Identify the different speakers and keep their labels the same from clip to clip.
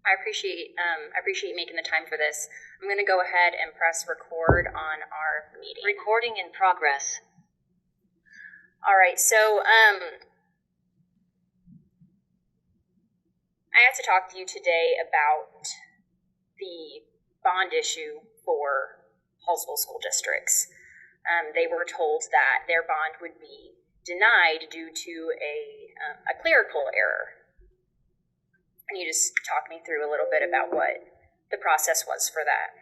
Speaker 1: I appreciate you making the time for this. I'm going to go ahead and press record on our meeting.
Speaker 2: Recording in progress.
Speaker 1: All right, so I have to talk to you today about the bond issue for Hallsville School Districts. They were told that their bond would be denied due to a clerical error. Can you just talk me through a little bit about what the process was for that?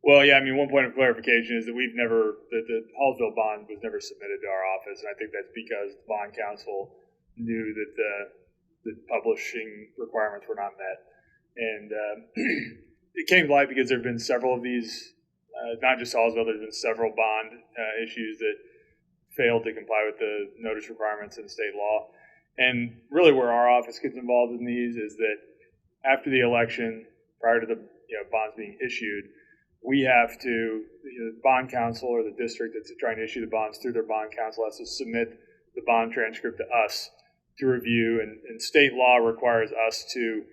Speaker 3: Well, yeah, I mean, one point of clarification is that the Hallsville bond was never submitted to our office, and I think that's because the bond counsel knew that the publishing requirements were not met. And it came to light because there have been several of these, not just Hallsville, there's been several bond issues that failed to comply with the notice requirements in state law. And really where our office gets involved in these is that after the election, prior to the bonds being issued, we have to, the bond counsel or the district that's trying to issue the bonds through their bond counsel has to submit the bond transcript to us to review. And state law requires us to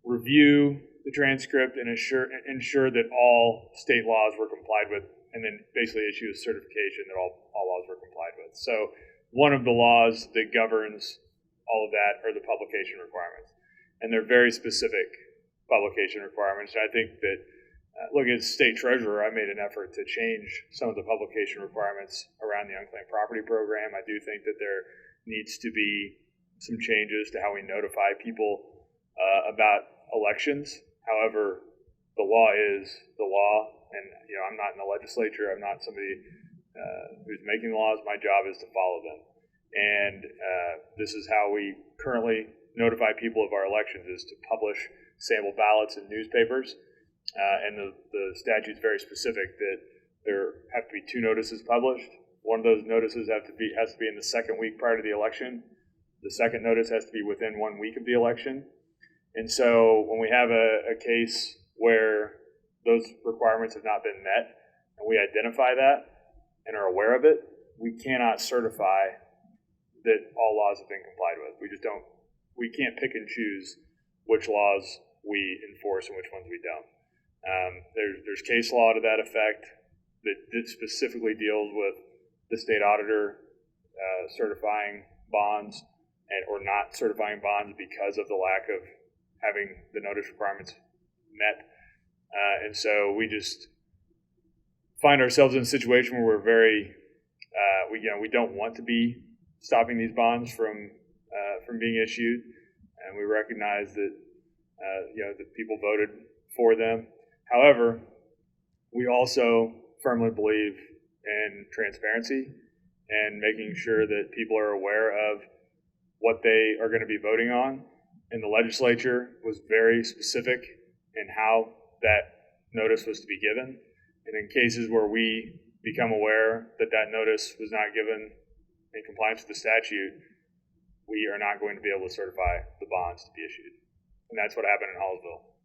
Speaker 3: review the transcript and ensure that all state laws were complied with, and then basically issue a certification that all laws were complied with. So one of the laws that governs all of that are the publication requirements. And they're very specific publication requirements. And I think that, looking at the state treasurer, I made an effort to change some of the publication requirements around the unclaimed property program. I do think that there needs to be some changes to how we notify people about elections. However, the law is the law. And, I'm not in the legislature. I'm not somebody who's making the laws. My job is to follow them. And this is how we currently notify people of our elections, is to publish sample ballots in newspapers. And the statute's very specific that there have to be 2 notices published. One of those notices has to be in the second week prior to the election. The second notice has to be within 1 week of the election. And so when we have a case where those requirements have not been met, and we identify that and are aware of it, we cannot certify that all laws have been complied with. We can't pick and choose which laws we enforce and which ones we don't. There's case law to that effect that specifically deals with the state auditor certifying bonds or not certifying bonds because of the lack of having the notice requirements met. And so we just find ourselves in a situation where we're very, we don't want to be stopping these bonds from being issued, and we recognize that that people voted for them. However, we also firmly believe in transparency and making sure that people are aware of what they are going to be voting on. And the legislature was very specific in how that notice was to be given. And in cases where we become aware that that notice was not given in compliance with the statute, we are not going to be able to certify the bonds to be issued. And that's what happened in Hallsville.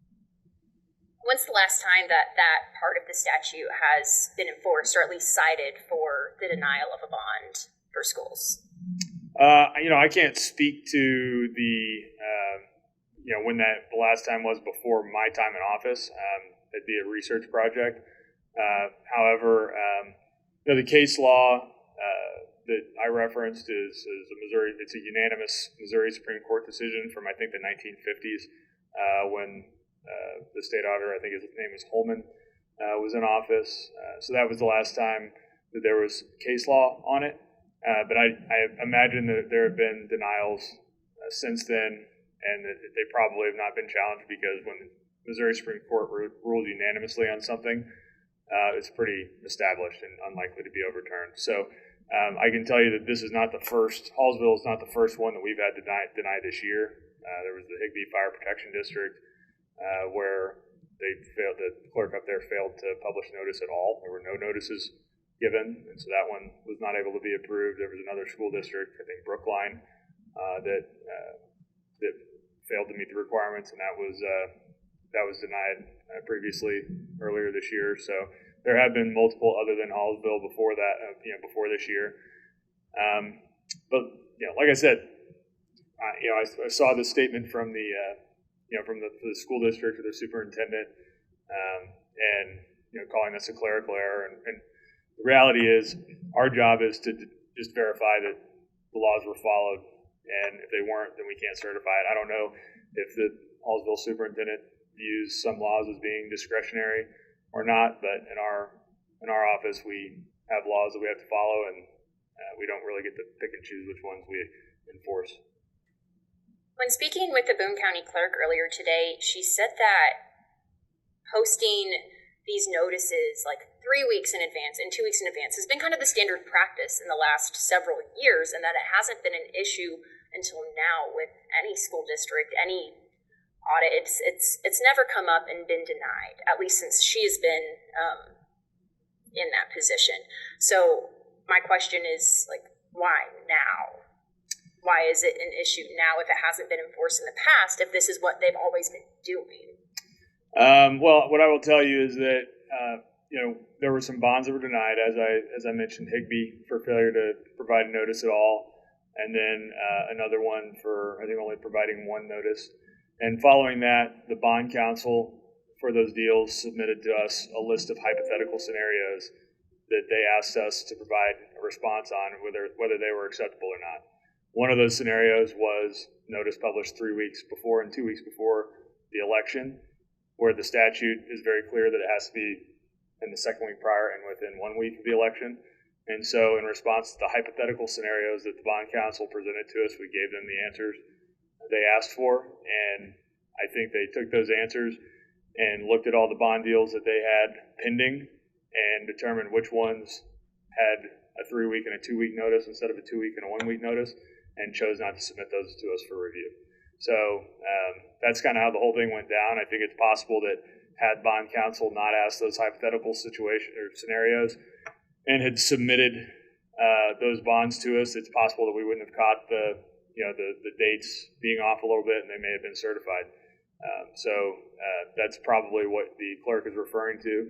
Speaker 1: When's the last time that part of the statute has been enforced, or at least cited for the denial of a bond for schools?
Speaker 3: I can't speak to the when the last time was before my time in office. It'd be a research project. However, the case law that I referenced is a Missouri. It's a unanimous Missouri Supreme Court decision from, I think, the 1950s when the state auditor, I think his name was Holman, was in office. So that was the last time that there was case law on it. But I imagine that there have been denials since then, and that they probably have not been challenged because when the Missouri Supreme Court rules unanimously on something, it's pretty established and unlikely to be overturned. So I can tell you that this is not the first, Hallsville is not the first one that we've had denied this year. There was the Higbee Fire Protection District where the clerk up there failed to publish notice at all. There were no notices given, and so that one was not able to be approved. There was another school district, I think Brookline, that failed to meet the requirements, and that was denied previously earlier this year. So there have been multiple other than Hallsville before that, before this year. But like I said, I saw the statement from the from the school district or the superintendent, and calling this a clerical error. And the reality is, our job is to just verify that the laws were followed, and if they weren't, then we can't certify it. I don't know if the Hallsville superintendent views some laws as being discretionary or not, but in our office, we have laws that we have to follow, and we don't really get to pick and choose which ones we enforce.
Speaker 1: When speaking with the Boone County clerk earlier today, she said that posting these notices like 3 weeks in advance and 2 weeks in advance has been kind of the standard practice in the last several years, and that it hasn't been an issue until now with any school district, any audit. It's never come up and been denied, at least since she has been in that position. So my question is, like, why now? Why is it an issue now if it hasn't been enforced in the past, if this is what they've always been doing?
Speaker 3: Well, what I will tell you is that there were some bonds that were denied, as I mentioned, Higbee for failure to provide notice at all, and then another one for, I think, only providing one notice. And following that, the bond counsel for those deals submitted to us a list of hypothetical scenarios that they asked us to provide a response on, whether they were acceptable or not. One of those scenarios was notice published 3 weeks before and 2 weeks before the election, where the statute is very clear that it has to be in the second week prior and within 1 week of the election. And so in response to the hypothetical scenarios that the bond counsel presented to us, we gave them the answers they asked for. And I think they took those answers and looked at all the bond deals that they had pending and determined which ones had a 3 week and a 2 week notice instead of a 2 week and a 1 week notice, and chose not to submit those to us for review. So that's kind of how the whole thing went down. I think it's possible that had bond counsel not asked those hypothetical situation or scenarios and had submitted those bonds to us, it's possible that we wouldn't have caught the dates being off a little bit, and they may have been certified. So that's probably what the clerk is referring to.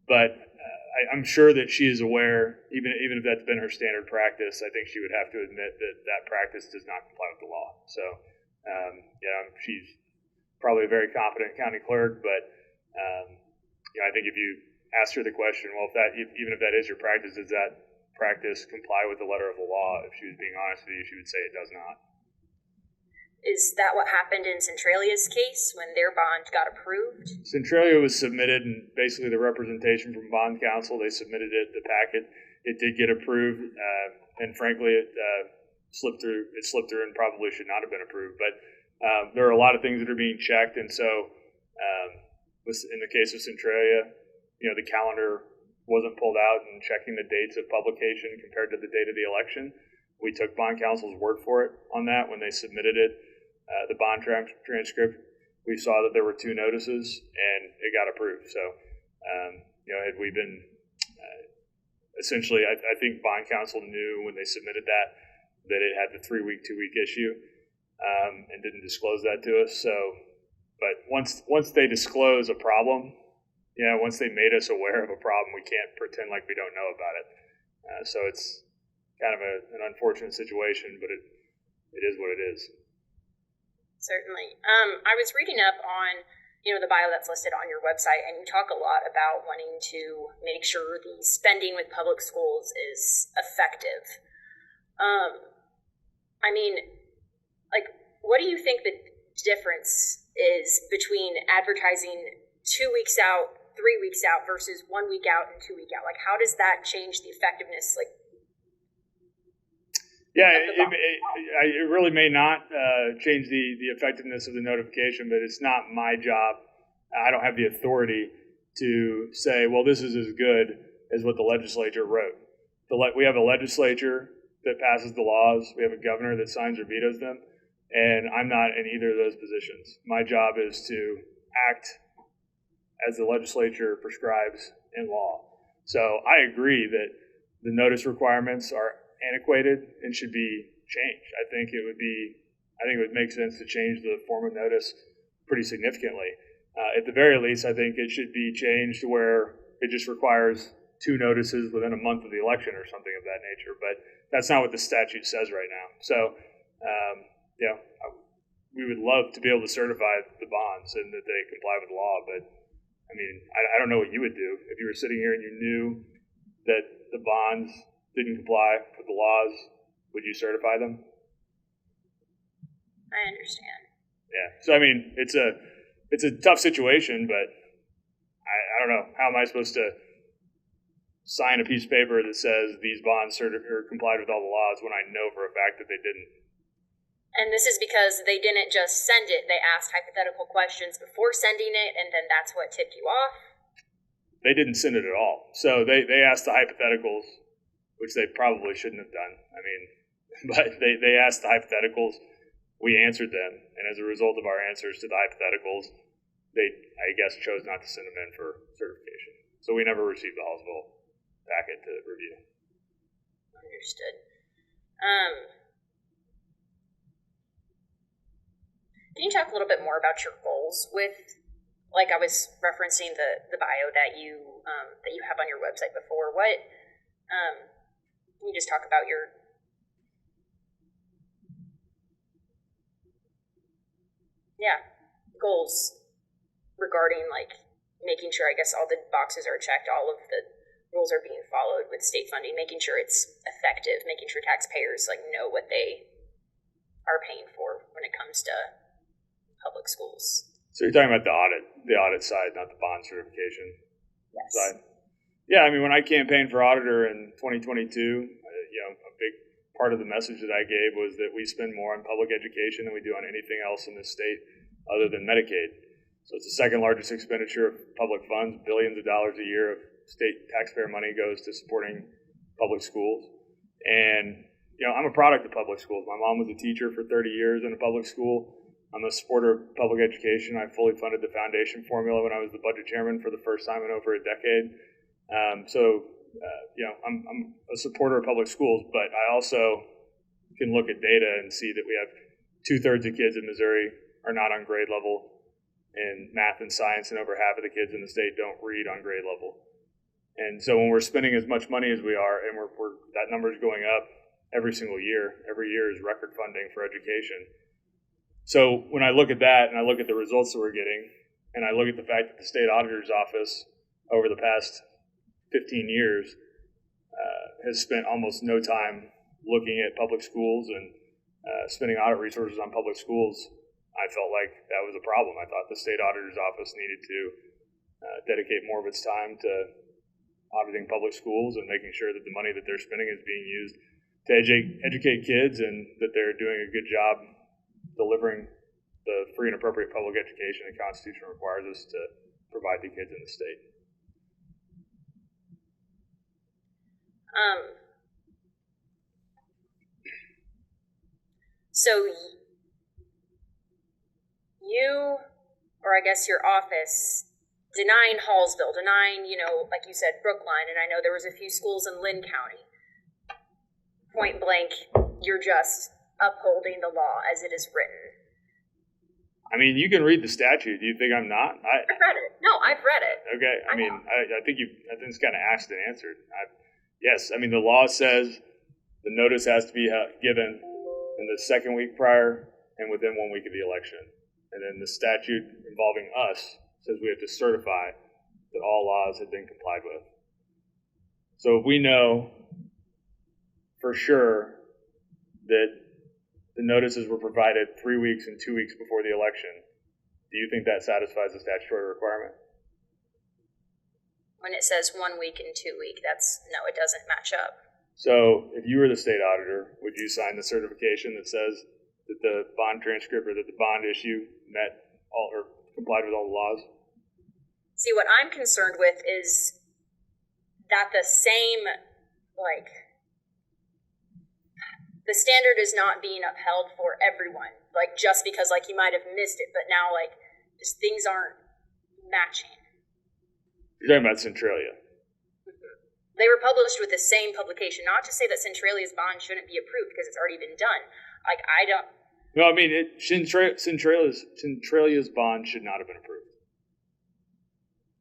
Speaker 3: But I'm sure that she is aware, even if that's been her standard practice, I think she would have to admit that practice does not comply with the law. So, she's probably a very competent county clerk, but I think if you asked her the question, well, even if that is your practice, does that practice comply with the letter of the law? If she was being honest with you, she would say it does not.
Speaker 1: Is that what happened in Centralia's case when their bond got approved?
Speaker 3: Centralia was submitted, and basically the representation from bond counsel, they submitted the packet. It did get approved, and frankly, it slipped through. It slipped through and probably should not have been approved. But there are a lot of things that are being checked, and so in the case of Centralia, the calendar wasn't pulled out and checking the dates of publication compared to the date of the election. We took bond counsel's word for it on that when they submitted it. The bond transcript, we saw that there were 2 notices, and it got approved. So, had we been essentially, I think bond counsel knew when they submitted that it had the 3 week, 2 week issue, and didn't disclose that to us. So, but once they disclose a problem, once they made us aware of a problem, we can't pretend like we don't know about it. So it's kind of an unfortunate situation, but it is what it is.
Speaker 1: Certainly. I was reading up on, the bio that's listed on your website, and you talk a lot about wanting to make sure the spending with public schools is effective. What do you think the difference is between advertising 2 weeks out, 3 weeks out versus 1 week out and 2 week out? Like, how does that change the effectiveness?
Speaker 3: Yeah, it really may not change the effectiveness of the notification, but it's not my job. I don't have the authority to say, well, this is as good as what the legislature wrote. We have a legislature that passes the laws. We have a governor that signs or vetoes them, and I'm not in either of those positions. My job is to act as the legislature prescribes in law. So I agree that the notice requirements are antiquated and should be changed. I think it would make sense to change the form of notice pretty significantly. At the very least, I think it should be changed where it just requires 2 notices within a month of the election or something of that nature. But that's not what the statute says right now. So, we would love to be able to certify the bonds and that they comply with law, but I mean, I don't know what you would do if you were sitting here and you knew that the bonds didn't comply with the laws. Would you certify them?
Speaker 1: I understand.
Speaker 3: Yeah. So I mean, it's a tough situation, but I don't know. How am I supposed to sign a piece of paper that says these bonds are complied with all the laws when I know for a fact that they didn't?
Speaker 1: And this is because they didn't just send it. They asked hypothetical questions before sending it, and then that's what tipped you off?
Speaker 3: They didn't send it at all. So they asked the hypotheticals, which they probably shouldn't have done. I mean, but they asked the hypotheticals. We answered them. And as a result of our answers to the hypotheticals, they, I guess, chose not to send them in for certification. So we never received the Hallsville packet to review.
Speaker 1: Understood. Can you talk a little bit more about your goals with, like I was referencing the bio that you have on your website before? What can you just talk about your goals regarding like making sure, I guess, all the boxes are checked, all of the rules are being followed with state funding, making sure it's effective, making sure taxpayers like know what they are paying for when it comes to public schools.
Speaker 3: So you're talking about the audit side, not the bond certification side. Yeah, I mean, when I campaigned for auditor in 2022, a big part of the message that I gave was that we spend more on public education than we do on anything else in this state other than Medicaid. So it's the second largest expenditure of public funds. Billions of dollars a year of state taxpayer money goes to supporting public schools. And, I'm a product of public schools. My mom was a teacher for 30 years in a public school. I'm a supporter of public education. I fully funded the foundation formula when I was the budget chairman for the first time in over a decade. I'm a supporter of public schools, but I also can look at data and see that we have 2/3 of kids in Missouri are not on grade level in math and science, and over half of the kids in the state don't read on grade level. And so when we're spending as much money as we are, and that number is going up every single year, every year is record funding for education. So when I look at that and I look at the results that we're getting, and I look at the fact that the state auditor's office over the past 15 years has spent almost no time looking at public schools and spending audit resources on public schools, I felt like that was a problem. I thought the state auditor's office needed to dedicate more of its time to auditing public schools and making sure that the money that they're spending is being used to educate kids and that they're doing a good job delivering the free and appropriate public education the Constitution requires us to provide to kids in the state.
Speaker 1: So you, or I guess your office, denying Hallsville, denying, like you said, Brookline, and I know there was a few schools in Lynn County. Point blank, you're just upholding the law as it is written.
Speaker 3: I mean, you can read the statute. Do you think I'm not?
Speaker 1: I've read it. No, I've read it.
Speaker 3: Okay. I think it's kind of asked and answered. Yes. I mean, the law says the notice has to be given in the second week prior and within 1 week of the election. And then the statute involving us says we have to certify that all laws have been complied with. So if we know for sure that the notices were provided 3 weeks and 2 weeks before the election, do you think that satisfies the statutory requirement?
Speaker 1: When it says 1 week and 2 weeks, no, it doesn't match up.
Speaker 3: So if you were the state auditor, would you sign the certification that says that the bond transcript or that the bond issue met all or complied with all the laws?
Speaker 1: See, what I'm concerned with is that the standard is not being upheld for everyone, just because you might have missed it, but now just things aren't matching.
Speaker 3: You're talking about Centralia.
Speaker 1: Mm-hmm. They were published with the same publication, not to say that Centralia's bond shouldn't be approved because it's already been done. I don't.
Speaker 3: No, I mean Centralia's bond should not have been approved.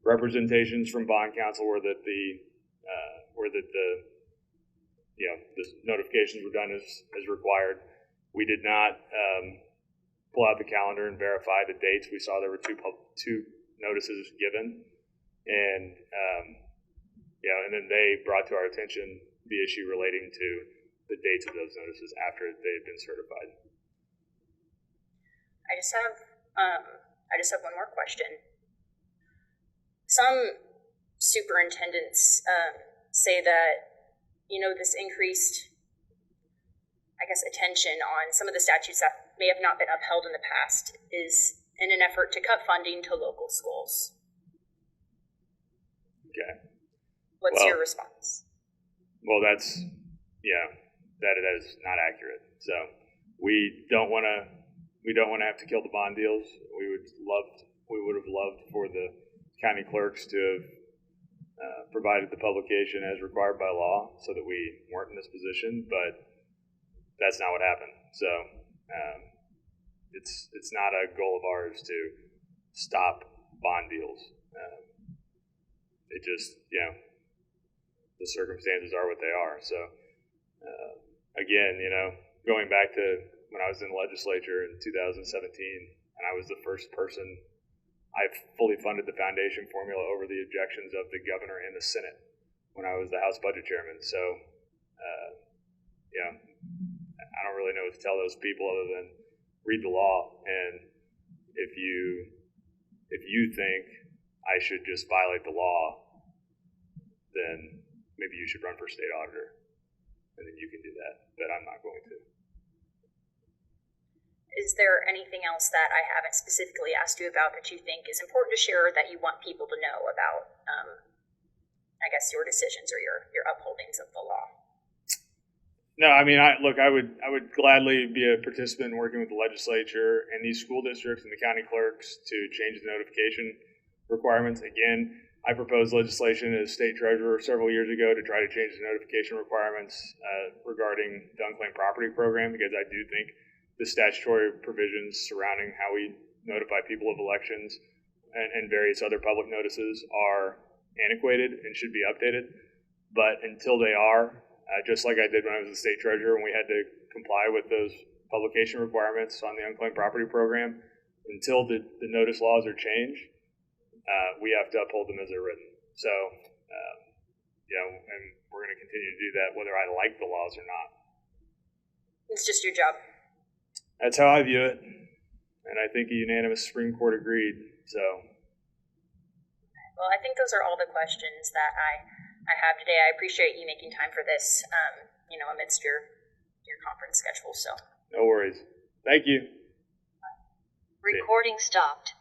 Speaker 3: Representations from bond counsel were that the notifications were done as required. We did not pull out the calendar and verify the dates. We saw there were two notices given, and and then they brought to our attention the issue relating to the dates of those notices after they had been certified.
Speaker 1: I just have one more question. Some superintendents say that this increased, attention on some of the statutes that may have not been upheld in the past is in an effort to cut funding to local schools.
Speaker 3: Okay.
Speaker 1: What's your response?
Speaker 3: Well, that is not accurate. So we don't want to have to kill the bond deals. We would have loved for the county clerks to have provided the publication as required by law so that we weren't in this position, but that's not what happened. So it's not a goal of ours to stop bond deals. It just, the circumstances are what they are. So again, going back to when I was in the legislature in 2017, and I was the first person, I fully funded the foundation formula over the objections of the governor and the Senate when I was the House Budget Chairman. So, I don't really know what to tell those people other than read the law. And if you think I should just violate the law, then maybe you should run for state auditor, and then you can do that. But I'm not going to.
Speaker 1: Is there anything else that I haven't specifically asked you about that you think is important to share, that you want people to know about, your decisions or your upholdings of the law?
Speaker 3: No, I mean, I would gladly be a participant in working with the legislature and these school districts and the county clerks to change the notification requirements. Again, I proposed legislation as state treasurer several years ago to try to change the notification requirements regarding the unclaimed property program, because I do think the statutory provisions surrounding how we notify people of elections and various other public notices are antiquated and should be updated. But until they are, just like I did when I was the state treasurer, when we had to comply with those publication requirements on the unclaimed property program, until the notice laws are changed, we have to uphold them as they're written. So, and we're going to continue to do that whether I like the laws or not.
Speaker 1: It's just your job.
Speaker 3: That's how I view it, and I think a unanimous Supreme Court agreed. So,
Speaker 1: well, I think those are all the questions that I have today. I appreciate you making time for this, amidst your conference schedule. So,
Speaker 3: no worries. Thank you.
Speaker 2: Recording stopped.